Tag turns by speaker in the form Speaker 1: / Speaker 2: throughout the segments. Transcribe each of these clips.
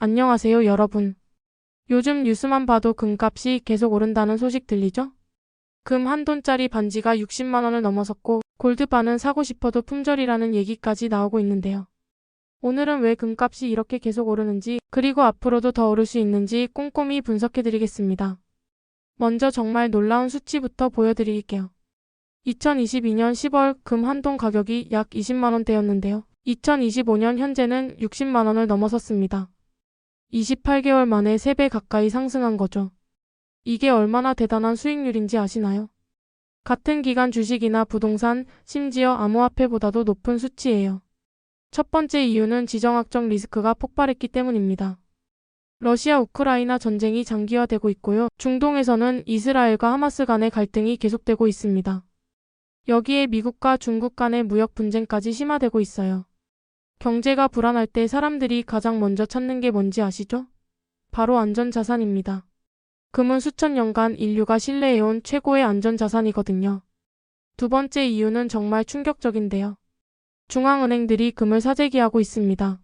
Speaker 1: 안녕하세요, 여러분. 요즘 뉴스만 봐도 금값이 계속 오른다는 소식 들리죠? 금 한 돈짜리 반지가 60만 원을 넘어섰고 골드바는 사고 싶어도 품절이라는 얘기까지 나오고 있는데요. 오늘은 왜 금값이 이렇게 계속 오르는지 그리고 앞으로도 더 오를 수 있는지 꼼꼼히 분석해드리겠습니다. 먼저 정말 놀라운 수치부터 보여드릴게요. 2022년 10월 금 한 돈 가격이 약 20만 원대였는데요. 2025년 현재는 60만 원을 넘어섰습니다. 28개월 만에 3배 가까이 상승한 거죠. 이게 얼마나 대단한 수익률인지 아시나요? 같은 기간 주식이나 부동산, 심지어 암호화폐보다도 높은 수치예요. 첫 번째 이유는 지정학적 리스크가 폭발했기 때문입니다. 러시아 우크라이나 전쟁이 장기화되고 있고요. 중동에서는 이스라엘과 하마스 간의 갈등이 계속되고 있습니다. 여기에 미국과 중국 간의 무역 분쟁까지 심화되고 있어요. 경제가 불안할 때 사람들이 가장 먼저 찾는 게 뭔지 아시죠? 바로 안전자산입니다. 금은 수천 년간 인류가 신뢰해온 최고의 안전자산이거든요. 두 번째 이유는 정말 충격적인데요. 중앙은행들이 금을 사재기하고 있습니다.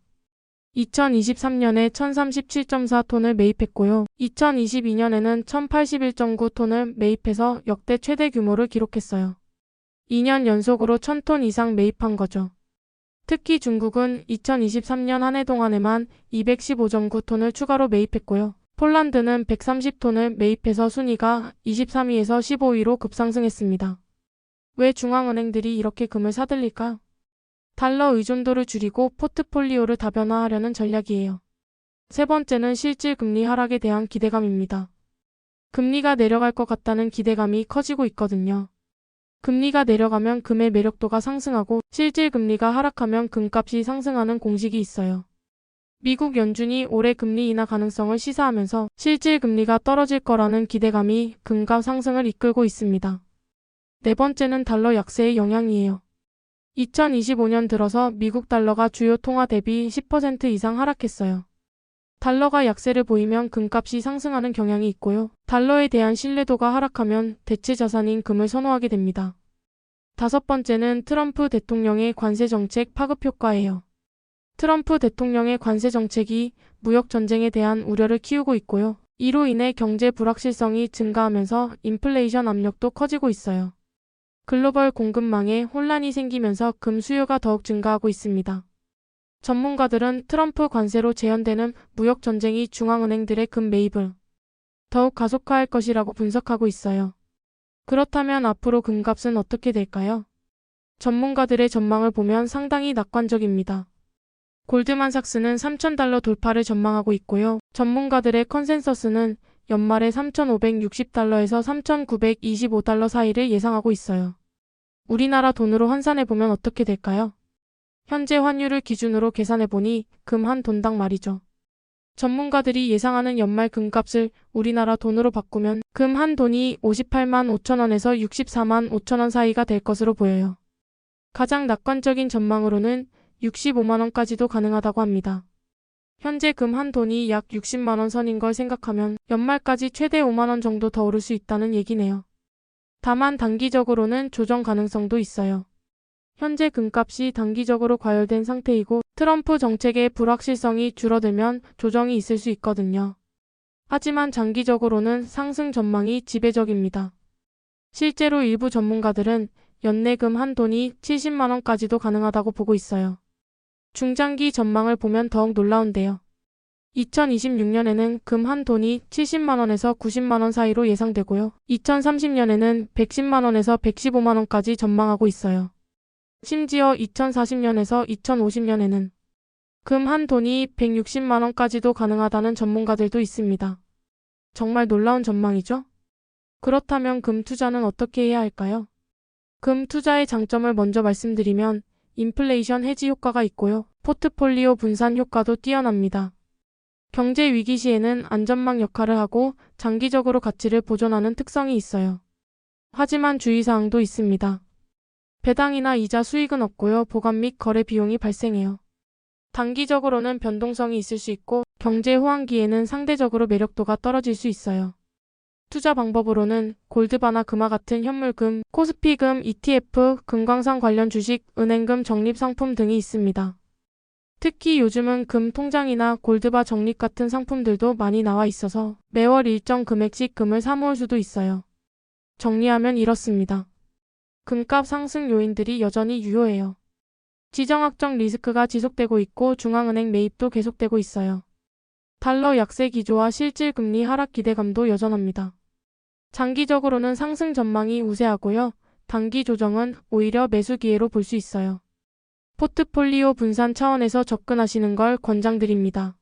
Speaker 1: 2023년에 1037.4톤을 매입했고요. 2022년에는 1081.9톤을 매입해서 역대 최대 규모를 기록했어요. 2년 연속으로 1000톤 이상 매입한 거죠. 특히 중국은 2023년 한 해 동안에만 215.9톤을 추가로 매입했고요. 폴란드는 130톤을 매입해서 순위가 23위에서 15위로 급상승했습니다. 왜 중앙은행들이 이렇게 금을 사들일까요? 달러 의존도를 줄이고 포트폴리오를 다변화하려는 전략이에요. 세 번째는 실질 금리 하락에 대한 기대감입니다. 금리가 내려갈 것 같다는 기대감이 커지고 있거든요. 금리가 내려가면 금의 매력도가 상승하고 실질 금리가 하락하면 금값이 상승하는 공식이 있어요. 미국 연준이 올해 금리 인하 가능성을 시사하면서 실질 금리가 떨어질 거라는 기대감이 금값 상승을 이끌고 있습니다. 네 번째는 달러 약세의 영향이에요. 2025년 들어서 미국 달러가 주요 통화 대비 10% 이상 하락했어요. 달러가 약세를 보이면 금값이 상승하는 경향이 있고요. 달러에 대한 신뢰도가 하락하면 대체 자산인 금을 선호하게 됩니다. 다섯 번째는 트럼프 대통령의 관세 정책 파급 효과예요. 트럼프 대통령의 관세 정책이 무역 전쟁에 대한 우려를 키우고 있고요. 이로 인해 경제 불확실성이 증가하면서 인플레이션 압력도 커지고 있어요. 글로벌 공급망에 혼란이 생기면서 금 수요가 더욱 증가하고 있습니다. 전문가들은 트럼프 관세로 재현되는 무역 전쟁이 중앙은행들의 금 매입을 더욱 가속화할 것이라고 분석하고 있어요. 그렇다면 앞으로 금값은 어떻게 될까요? 전문가들의 전망을 보면 상당히 낙관적입니다. 골드만삭스는 3,000달러 돌파를 전망하고 있고요. 전문가들의 컨센서스는 연말에 3,560달러에서 3,925달러 사이를 예상하고 있어요. 우리나라 돈으로 환산해보면 어떻게 될까요? 현재 환율을 기준으로 계산해보니 금 한 돈당 말이죠. 전문가들이 예상하는 연말 금값을 우리나라 돈으로 바꾸면 금 한 돈이 58만 5천 원에서 64만 5천 원 사이가 될 것으로 보여요. 가장 낙관적인 전망으로는 65만 원까지도 가능하다고 합니다. 현재 금 한 돈이 약 60만 원 선인 걸 생각하면 연말까지 최대 5만 원 정도 더 오를 수 있다는 얘기네요. 다만 단기적으로는 조정 가능성도 있어요. 현재 금값이 단기적으로 과열된 상태이고 트럼프 정책의 불확실성이 줄어들면 조정이 있을 수 있거든요. 하지만 장기적으로는 상승 전망이 지배적입니다. 실제로 일부 전문가들은 연내 금 한 돈이 70만 원까지도 가능하다고 보고 있어요. 중장기 전망을 보면 더욱 놀라운데요. 2026년에는 금 한 돈이 70만 원에서 90만 원 사이로 예상되고요. 2030년에는 110만 원에서 115만 원까지 전망하고 있어요. 심지어 2040년에서 2050년에는 금 한 돈이 160만 원까지도 가능하다는 전문가들도 있습니다. 정말 놀라운 전망이죠? 그렇다면 금 투자는 어떻게 해야 할까요? 금 투자의 장점을 먼저 말씀드리면 인플레이션 해지 효과가 있고요. 포트폴리오 분산 효과도 뛰어납니다. 경제 위기 시에는 안전망 역할을 하고 장기적으로 가치를 보존하는 특성이 있어요. 하지만 주의사항도 있습니다. 배당이나 이자 수익은 없고요. 보관 및 거래 비용이 발생해요. 단기적으로는 변동성이 있을 수 있고 경제 호황기에는 상대적으로 매력도가 떨어질 수 있어요. 투자 방법으로는 골드바나 금화 같은 현물금, 코스피금, ETF, 금광산 관련 주식, 은행금 적립상품 등이 있습니다. 특히 요즘은 금 통장이나 골드바 적립 같은 상품들도 많이 나와 있어서 매월 일정 금액씩 금을 사모을 수도 있어요. 정리하면 이렇습니다. 금값 상승 요인들이 여전히 유효해요. 지정학적 리스크가 지속되고 있고 중앙은행 매입도 계속되고 있어요. 달러 약세 기조와 실질 금리 하락 기대감도 여전합니다. 장기적으로는 상승 전망이 우세하고요. 단기 조정은 오히려 매수 기회로 볼 수 있어요. 포트폴리오 분산 차원에서 접근하시는 걸 권장드립니다.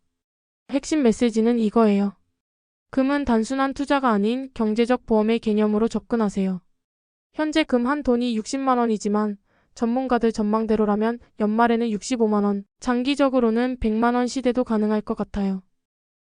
Speaker 1: 핵심 메시지는 이거예요. 금은 단순한 투자가 아닌 경제적 보험의 개념으로 접근하세요. 현재 금 한 톤이 60만 원이지만 전문가들 전망대로라면 연말에는 65만 원, 장기적으로는 100만 원 시대도 가능할 것 같아요.